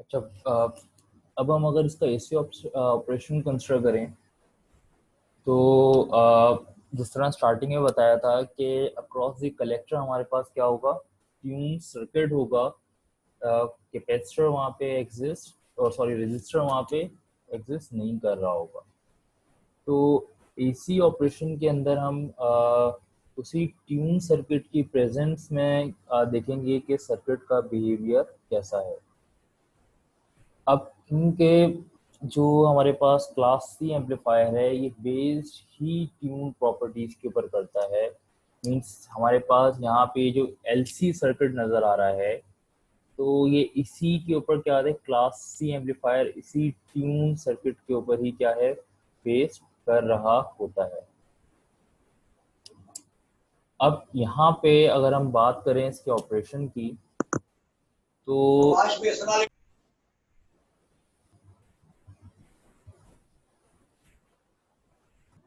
अच्छा, अब हम अगर इसका एसी ऑपरेशन कंसिडर करें तो जिस तरह स्टार्टिंग में बताया था कि अक्रॉस द कलेक्टर हमारे पास क्या होगा, ट्यून सर्किट होगा, कैपेसिटर वहाँ पे एग्जिस्ट और सॉरी रेजिस्टर वहाँ पे एग्जिस्ट नहीं कर रहा होगा। तो एसी ऑपरेशन के अंदर हम उसी ट्यून सर्किट की प्रेजेंस में देखेंगे कि सर्किट का बिहेवियर कैसा है। अब क्योंकि जो हमारे पास क्लास सी एम्पलीफायर है ये बेस्ड ही ट्यून प्रॉपर्टीज के ऊपर करता है। मींस हमारे पास यहाँ पे जो एलसी सर्किट नज़र आ रहा है तो ये इसी के ऊपर क्या है, क्लास सी एम्पलीफायर इसी ट्यून सर्किट के ऊपर ही क्या है बेस्ड कर रहा होता है। अब यहाँ पे अगर हम बात करें इसके ऑपरेशन की तो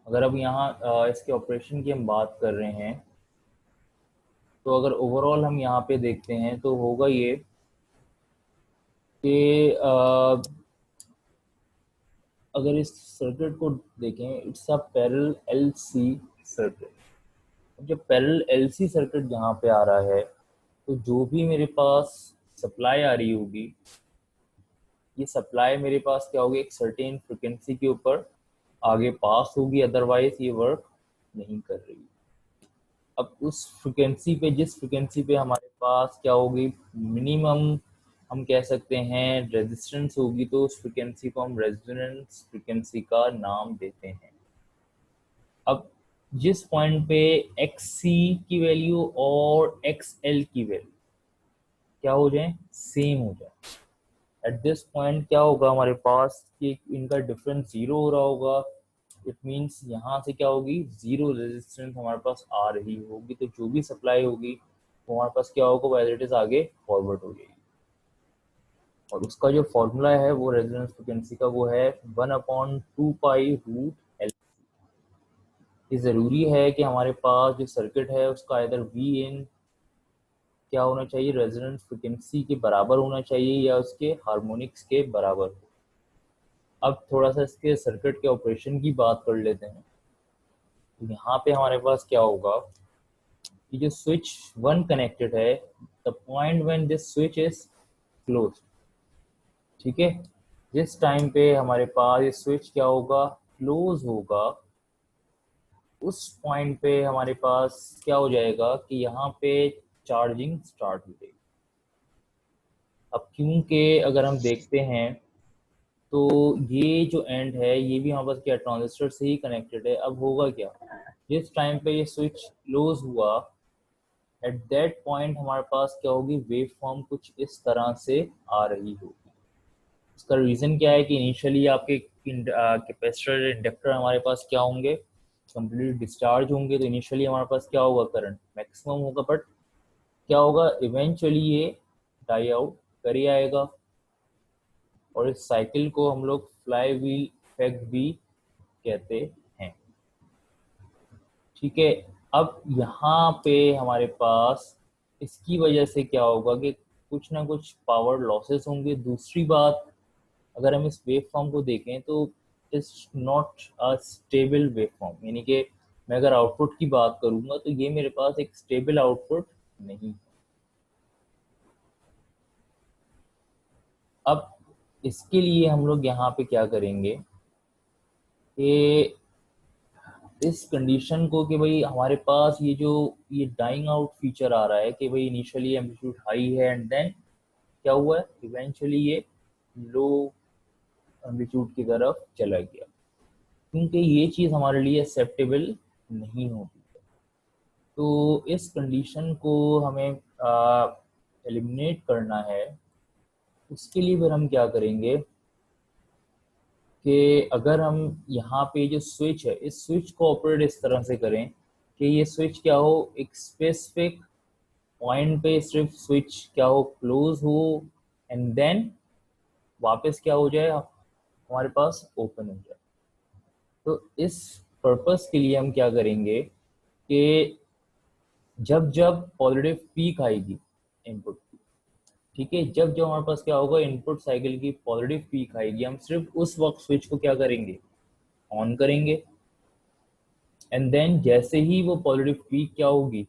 अगर अब यहाँ इसके ऑपरेशन की हम बात कर रहे हैं तो अगर ओवरऑल हम यहाँ पे देखते हैं तो होगा ये कि अगर इस सर्किट को देखें, it's a parallel LC circuit. जब पैरेलल एलसी सर्किट यहाँ पे आ रहा है तो जो भी मेरे पास सप्लाई आ रही होगी, ये सप्लाई मेरे पास क्या होगी, एक सर्टेन फ्रिक्वेंसी के ऊपर आगे पास होगी, अदरवाइज ये वर्क नहीं कर रही। अब उस फ्रिक्वेंसी पे, जिस फ्रिक्वेंसी पे हमारे पास क्या होगी, मिनिमम हम कह सकते हैं रेजिस्टेंस होगी, तो उस फ्रिक्वेंसी को हम रेजोनेंस फ्रिक्वेंसी का नाम देते हैं। अब जिस पॉइंट पे एक्स सी की वैल्यू और एक्स एल की वैल्यू क्या हो जाए, सेम हो जाए, एट दिस पॉइंट क्या होगा हमारे पास कि इनका डिफरेंस जीरो हो रहा होगा। इट मीन्स यहाँ से क्या होगी, जीरो रेजिस्टेंस हमारे पास आ रही होगी, तो जो भी सप्लाई होगी वो हमारे पास क्या होगा, एज इट इज आगे फॉरवर्ड हो जाएगी। और उसका जो फॉर्मूला है वो रेजोनेंस फ्रिक्वेंसी का वो है 1/2π√L। ये ज़रूरी है कि हमारे पास जो सर्किट है उसका इधर वी इन क्या होना चाहिए, रेजोनेंस फ्रिक्वेंसी के बराबर होना चाहिए या उसके हार्मोनिक्स के बराबर। अब थोड़ा सा इसके सर्किट के ऑपरेशन की बात कर लेते हैं। तो यहाँ पे हमारे पास क्या होगा कि जो स्विच वन कनेक्टेड है, the point when this switch is close, ठीक है, जिस टाइम पे हमारे पास ये स्विच क्या होगा, क्लोज होगा, उस पॉइंट पे हमारे पास क्या हो जाएगा कि यहाँ पे चार्जिंग स्टार्ट हो जाएगी। अब क्योंकि अगर हम देखते हैं तो ये जो एंड है ये भी हमारे पास क्या ट्रांजिस्टर से ही कनेक्टेड है। अब होगा क्या, जिस टाइम पे ये स्विच क्लोज हुआ, एट दैट पॉइंट हमारे पास क्या होगी, वेव फॉर्म कुछ इस तरह से आ रही होगी। इसका रीज़न क्या है कि इनिशियली आपके कैपेसिटर इंडक्टर हमारे पास क्या होंगे, कंप्लीट डिस्चार्ज होंगे, तो इनिशियली हमारे पास क्या होगा, करंट मैक्सिमम होगा, बट क्या होगा, इवेंचुअली ये डाई आउट कर ही आएगा। और इस साइकिल को हम लोग फ्लाई व्हील इफेक्ट भी कहते हैं, ठीक है। अब यहाँ पे हमारे पास इसकी वजह से क्या होगा कि कुछ ना कुछ पावर लॉसेस होंगे। दूसरी बात, अगर हम इस वेव फॉर्म को देखें तो it's not a stable wave form, यानी कि मैं अगर आउटपुट की बात करूंगा तो ये मेरे पास एक स्टेबल आउटपुट नहीं है। अब इसके लिए हम लोग यहाँ पे क्या करेंगे कि इस कंडीशन को कि भाई हमारे पास ये डाइंग आउट फीचर आ रहा है कि भाई इनिशियली एम्पलीट्यूड हाई है एंड देन क्या हुआ है, इवेंचुअली ये लो एम्पलीट्यूड की तरफ चला गया, क्योंकि ये चीज़ हमारे लिए एक्सेप्टेबल नहीं होती। तो इस कंडीशन को हमें एलिमिनेट करना है। उसके लिए फिर हम क्या करेंगे कि अगर हम यहाँ पे जो स्विच है इस स्विच को ऑपरेट इस तरह से करें कि ये स्विच क्या हो, एक स्पेसिफिक पॉइंट पे सिर्फ स्विच क्या हो, क्लोज हो, एंड देन वापस क्या हो जाए, हमारे पास ओपन हो जाए। तो इस पर्पस के लिए हम क्या करेंगे कि जब जब पॉजिटिव पीक आएगी इनपुट की, ठीक है। जब जब हमारे पास क्या होगा, इनपुट साइकिल की पॉजिटिव पीक आएगी, हम सिर्फ उस वक्त स्विच को क्या करेंगे, ऑन करेंगे। एंड देन जैसे ही वो पॉजिटिव पीक क्या होगी,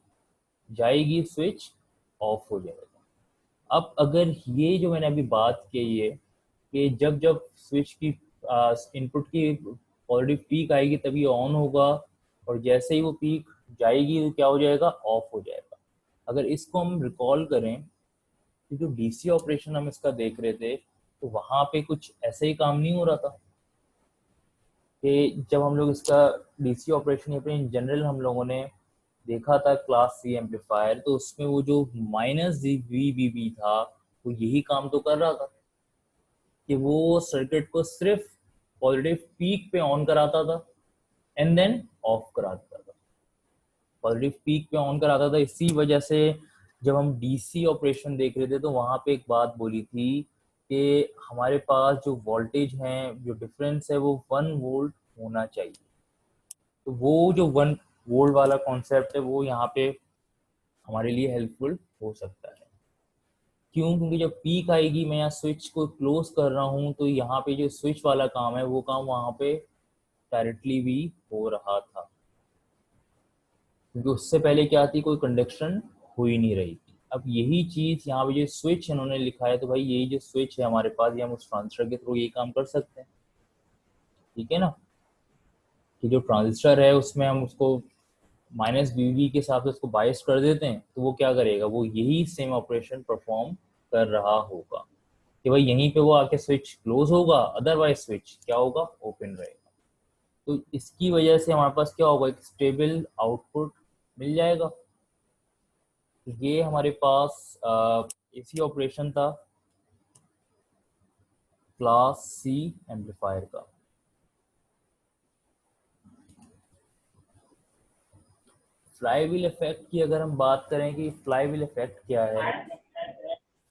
जाएगी, स्विच ऑफ हो जाएगा। अब अगर ये जो मैंने अभी बात की है कि जब जब स्विच की इनपुट की पॉजिटिव पीक आएगी तभी ऑन होगा, और जैसे ही वो पीक जाएगी तो क्या हो जाएगा, ऑफ हो जाएगा। अगर इसको हम रिकॉल करें कि जो डीसी ऑपरेशन हम इसका देख रहे थे, तो वहां पे कुछ ऐसे ही काम नहीं हो रहा था कि जब हम लोग इसका डीसी ऑपरेशन या फिर इन जनरल हम लोगों ने देखा था क्लास सी एम्पलीफायर, तो उसमें वो जो माइनस वी बी बी था, वो यही काम तो कर रहा था कि वो सर्किट को सिर्फ पॉजिटिव पीक पे ऑन कराता था एंड देन ऑफ करा देता था। पॉजिटिव पीक पे ऑन कराता था। इसी वजह से जब हम डीसी ऑपरेशन देख रहे थे तो वहां पे एक बात बोली थी कि हमारे पास जो वोल्टेज है, जो डिफरेंस है, वो 1 वोल्ट होना चाहिए। तो वो जो 1 वोल्ट वाला कॉन्सेप्ट है वो यहाँ पे हमारे लिए हेल्पफुल हो सकता है। क्यों? क्योंकि जब पीक आएगी, मैं यहाँ स्विच को क्लोज कर रहा हूँ, तो यहाँ पे जो स्विच वाला काम है वो काम वहाँ पे डायरेक्टली भी हो रहा था, क्योंकि उससे पहले क्या थी, कोई कंडक्शन हो ही नहीं रही थी। अब यही चीज यहाँ पे जो स्विच इन्होंने लिखा है, तो भाई यही जो स्विच है हमारे पास, ये हम उस ट्रांजिस्टर के थ्रू यही काम कर सकते हैं। ठीक है ना, कि जो ट्रांजिस्टर है उसमें हम उसको माइनस वीवी के हिसाब से उसको बायस कर देते हैं, तो वो क्या करेगा, वो यही सेम ऑपरेशन परफॉर्म कर रहा होगा कि भाई यहीं पे वो आके स्विच क्लोज होगा, अदरवाइज स्विच क्या होगा, ओपन रहेगा। तो इसकी वजह से हमारे पास क्या होगा, एक स्टेबल आउटपुट मिल जाएगा। ये हमारे पास एसी ऑपरेशन था क्लास सी एम्पलीफायर का। फ्लाईव्हील इफेक्ट की अगर हम बात करें कि फ्लाईव्हील इफेक्ट क्या है,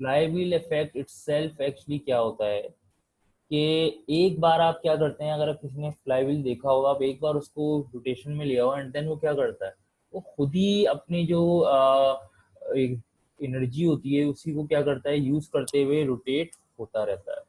फ्लाईव्हील इफेक्ट इटसेल्फ एक्चुअली क्या होता है कि एक बार आप क्या करते हैं, अगर आप किसी ने फ्लाईव्हील देखा होगा, आप एक बार उसको रोटेशन में लिया हो एंड देन वो क्या करता है, वो खुद ही अपनी जो एनर्जी होती है उसी को क्या करता है, यूज करते हुए रोटेट होता रहता है।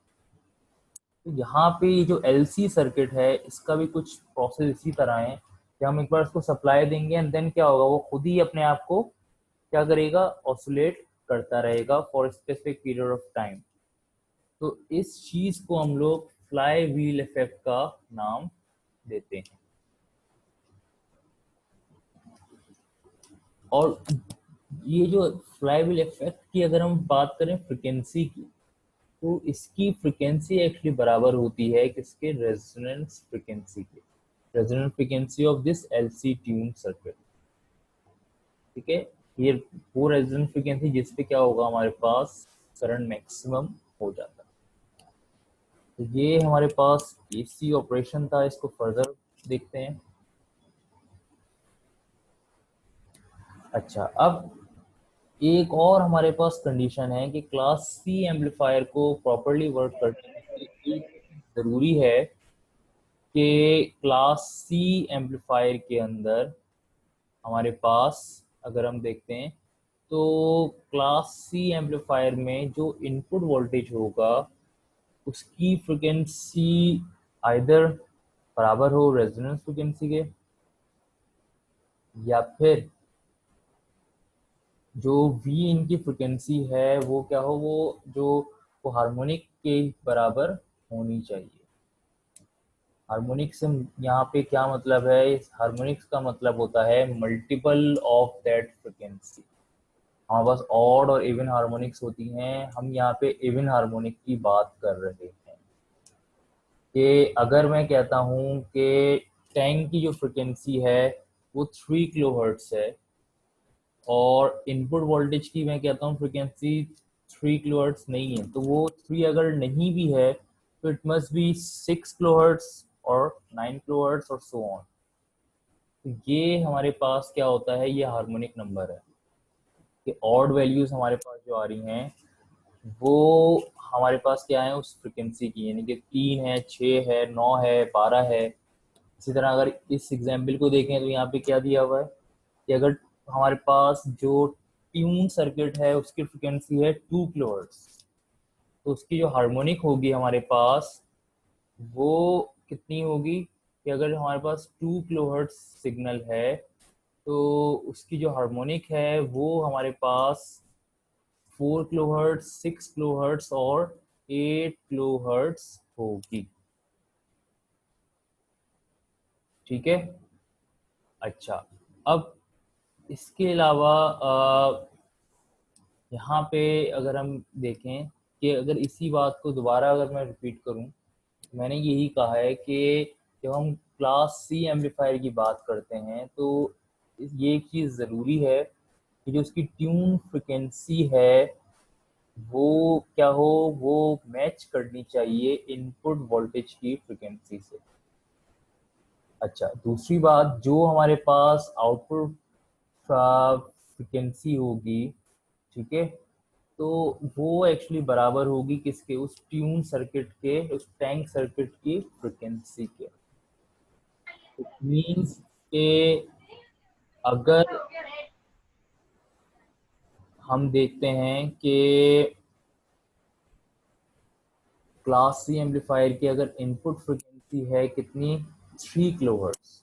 तो यहाँ पे जो एलसी सर्किट है इसका भी कुछ प्रोसेस इसी तरह है कि हम एक बार उसको सप्लाई देंगे एंड देन क्या होगा, वो खुद ही अपने आप को क्या करेगा, ऑसिलेट करता रहेगा for specific period of time. तो इस चीज को हम लोग फ्लाई व्हील इफेक्ट का नाम देते हैं। और ये जो फ्लाई व्हील इफेक्ट की अगर हम बात करें फ्रिक्वेंसी की, तो इसकी फ्रिक्वेंसी एक्चुअली बराबर होती है किसके, रेजोनेंस फ्रिक्वेंसी के, resonant frequency of this LC tune circuit. ठीक है, ये वो रेजोनेंट फ्रिक्वेंसी जिस पे क्या होगा, हमारे पास करंट मैक्सिमम हो जाता है। तो ये हमारे पास एसी ऑपरेशन था, इसको फर्दर देखते हैं। अच्छा, अब एक और हमारे पास कंडीशन है कि क्लास सी एम्पलीफायर को प्रॉपरली वर्क करने के लिए जरूरी है कि क्लास सी एम्पलीफायर के अंदर हमारे पास अगर हम देखते हैं, तो क्लास सी एम्पलीफायर में जो इनपुट वोल्टेज होगा उसकी फ्रिक्वेंसी आइदर बराबर हो रेजोनेंस फ्रिक्वेंसी के, या फिर जो वी इनकी फ्रिक्वेंसी है वो क्या हो, वो जो वो हार्मोनिक के बराबर होनी चाहिए। हार्मोनिक से यहाँ पे क्या मतलब है, इस हार्मोनिक्स का मतलब होता है मल्टीपल ऑफ दैट फ्रिक्वेंसी। हमारे पास ऑड और इवन हार्मोनिक्स होती हैं, हम यहाँ पे इवन हार्मोनिक की बात कर रहे हैं। कि अगर मैं कहता हूँ कि टैंक की जो फ्रिक्वेंसी है वो 3 किलोहर्ट्ज है, और इनपुट वोल्टेज की मैं कहता हूँ फ्रिक्वेंसी 3 किलोहर्ट्ज नहीं है, तो वो 3 अगर नहीं भी है तो इट मस्ट बी 6 किलोहर्ट्ज और 9 किलोहर्ट्ज और सो ऑन। तो ये हमारे पास क्या होता है, ये हार्मोनिक नंबर है कि ऑड वैल्यूज हमारे पास जो आ रही हैं वो हमारे पास क्या है, उस फ्रिक्वेंसी की, यानी कि 3 है, 6 है, 9 है, 12 है। इसी तरह अगर इस एग्जाम्पल को देखें तो यहाँ पे क्या दिया हुआ है कि अगर हमारे पास जो ट्यून सर्किट है उसकी फ्रिक्वेंसी है 2 किलोहर्ट्ज, तो उसकी जो हार्मोनिक होगी हमारे पास वो कितनी होगी कि अगर हमारे पास 2 किलोहर्ट्ज सिग्नल है तो उसकी जो हार्मोनिक है वो हमारे पास 4 किलोहर्ट्ज, 6 किलोहर्ट्ज और 8 किलोहर्ट्ज होगी। ठीक है। अच्छा, अब इसके अलावा यहाँ पे अगर हम देखें कि अगर इसी बात को दोबारा अगर मैं रिपीट करूँ, मैंने यही कहा है कि जब हम क्लास सी एम्पलीफायर की बात करते हैं तो ये एक चीज़ ज़रूरी है कि जो उसकी ट्यून फ्रिक्वेंसी है वो क्या हो, वो मैच करनी चाहिए इनपुट वोल्टेज की फ्रिक्वेंसी से। अच्छा, दूसरी बात, जो हमारे पास आउटपुट फ्रिक्वेंसी होगी, ठीक है, तो वो एक्चुअली बराबर होगी किसके, उस ट्यून सर्किट के, उस टैंक सर्किट की फ्रिक्वेंसी के। मीन्स के अगर हम देखते हैं कि क्लास सी एम्पलीफायर की अगर इनपुट फ्रिक्वेंसी है कितनी, 3 किलोहर्ट्ज,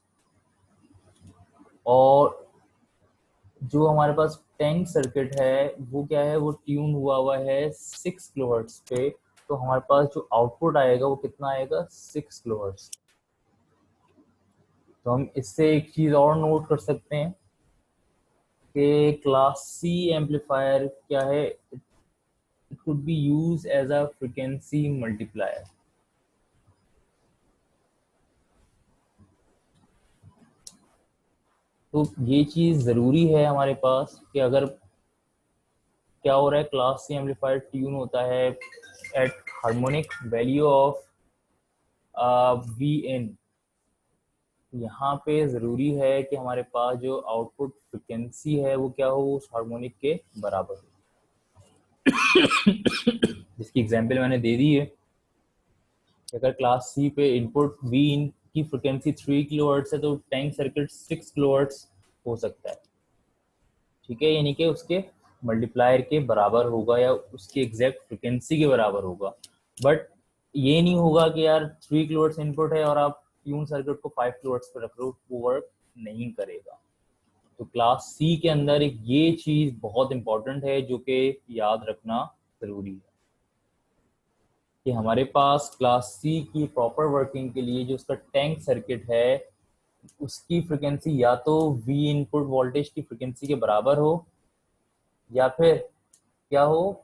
और जो हमारे पास टैंक सर्किट है वो क्या है, वो ट्यून हुआ हुआ है 6 किलोहर्ट्ज पे, तो हमारे पास जो आउटपुट आएगा वो कितना आएगा, 6 किलोहर्ट्ज। तो हम इससे एक चीज और नोट कर सकते हैं कि क्लास सी एम्पलीफायर क्या है, it could be use as a frequency multiplier. तो ये चीज जरूरी है हमारे पास कि अगर क्या हो रहा है, क्लास सी एम्पलीफायर ट्यून होता है at harmonic value of V in, यहाँ पे ज़रूरी है कि हमारे पास जो आउटपुट फ्रिक्वेंसी है वो क्या हो, उस हार्मोनिक के बराबर हो। जिसकी एग्जांपल मैंने दे दी है, अगर क्लास सी पे इनपुट वी इन की फ्रिक्वेंसी 3 किलोहर्ट्ज है तो टैंक सर्किट 6 किलोहर्ट्ज हो सकता है। ठीक है, यानी कि उसके मल्टीप्लायर के बराबर होगा या उसकी एग्जैक्ट फ्रिक्वेंसी के बराबर होगा। बट ये नहीं होगा कि यार 3 किलोहर्ट्ज इनपुट है और आप ट्यून सर्किट को 5 किलोहर्ट्ज पर रख रहे हो, वो वर्क नहीं करेगा। तो क्लास सी के अंदर एक ये चीज बहुत इंपॉर्टेंट है जो कि याद रखना जरूरी है कि हमारे पास क्लास सी की प्रॉपर वर्किंग के लिए जो उसका टैंक सर्किट है उसकी फ्रिक्वेंसी या तो वी इनपुट वोल्टेज की फ्रिक्वेंसी के बराबर हो या फिर क्या हो,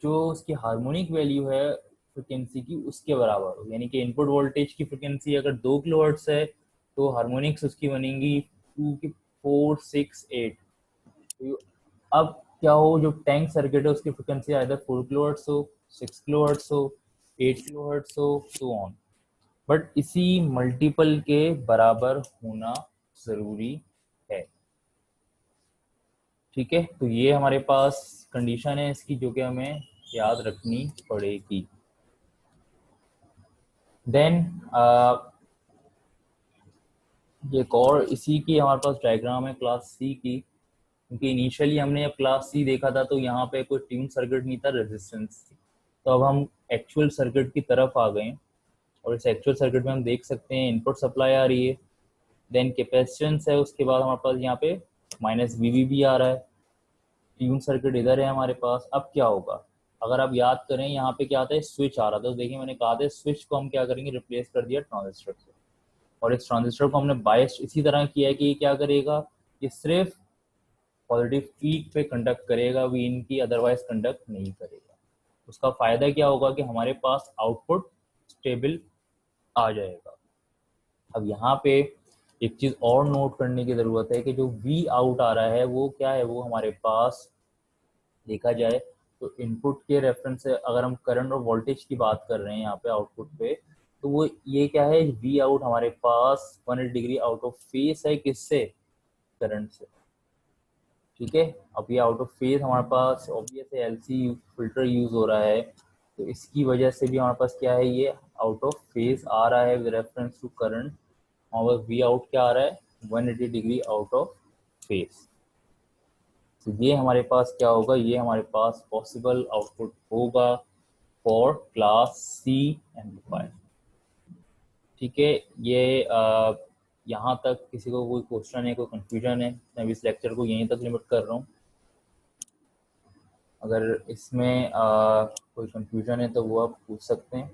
जो उसकी हार्मोनिक वैल्यू है फ्रिक्वेंसी की उसके बराबर हो। यानी कि इनपुट वोल्टेज की फ्रिक्वेंसी अगर 2 किलोहर्ट्ज है तो हार्मोनिक्स उसकी बनेंगी 2 की 4 6 8। अब क्या हो, जो टैंक सर्किट है उसकी फ्रिक्वेंसी आइदर 4 किलोहर्ट्ज हो, 6 किलोहर्ट्ज हो, 8 किलोहर्ट्ज हो, सो ऑन, बट इसी मल्टीपल के बराबर होना जरूरी है। ठीक है, तो ये हमारे पास कंडीशन है इसकी जो कि हमें याद रखनी पड़ेगी। देन एक और इसी की हमारे पास डायग्राम है क्लास सी की, क्योंकि इनिशियली हमने जब क्लास सी देखा था तो यहाँ पे कोई ट्यून सर्किट नहीं था, रेजिस्टेंस थी। तो अब हम एक्चुअल सर्किट की तरफ आ गए और इस एक्चुअल सर्किट में हम देख सकते हैं इनपुट सप्लाई आ रही है, देन कैपेसिटेंस है, उसके बाद हमारे पास यहाँ पे माइनस वी भी आ रहा है, ट्यून सर्किट इधर है हमारे पास। अब क्या होगा, अगर आप याद करें यहाँ पे क्या आता है, स्विच आ रहा था, तो देखिए मैंने कहा था स्विच को हम क्या करेंगे, रिप्लेस कर दिया ट्रांजिस्टर से, और इस ट्रांजिस्टर को हमने बायस इसी तरह किया है कि ये क्या करेगा, ये सिर्फ पॉजिटिव पीक पे कंडक्ट करेगा, वी इनकी अदरवाइज कंडक्ट नहीं करेगा। उसका फायदा क्या होगा कि हमारे पास आउटपुट स्टेबल आ जाएगा। अब यहाँ पे एक चीज और नोट करने की जरूरत है कि जो वी आउट आ रहा है वो क्या है, वो हमारे पास देखा जाए तो इनपुट के रेफरेंस से अगर हम करंट और वोल्टेज की बात कर रहे हैं यहाँ पे आउटपुट पे, तो वो ये क्या है, वी आउट हमारे पास 180 डिग्री आउट ऑफ फेस है, किससे, करंट से। ठीक है, अब ये आउट ऑफ फेज हमारे पास ऑब्वियस है, एलसी फिल्टर यूज हो रहा है, तो इसकी वजह से भी हमारे पास क्या है, ये आउट ऑफ फेज आ रहा है विद रेफरेंस टू करंट, और वी आउट क्या आ रहा है, 180 डिग्री आउट ऑफ फेज। तो ये हमारे पास क्या होगा, ये हमारे पास पॉसिबल आउटपुट होगा फॉर क्लास सी एम्पलीफायर। ठीक है, ये यहाँ तक किसी को कोई क्वेश्चन है, कोई कंफ्यूजन है? मैं इस लेक्चर को यहीं तक लिमिट कर रहा हूँ। अगर इसमें कोई कंफ्यूजन है तो वो आप पूछ सकते हैं।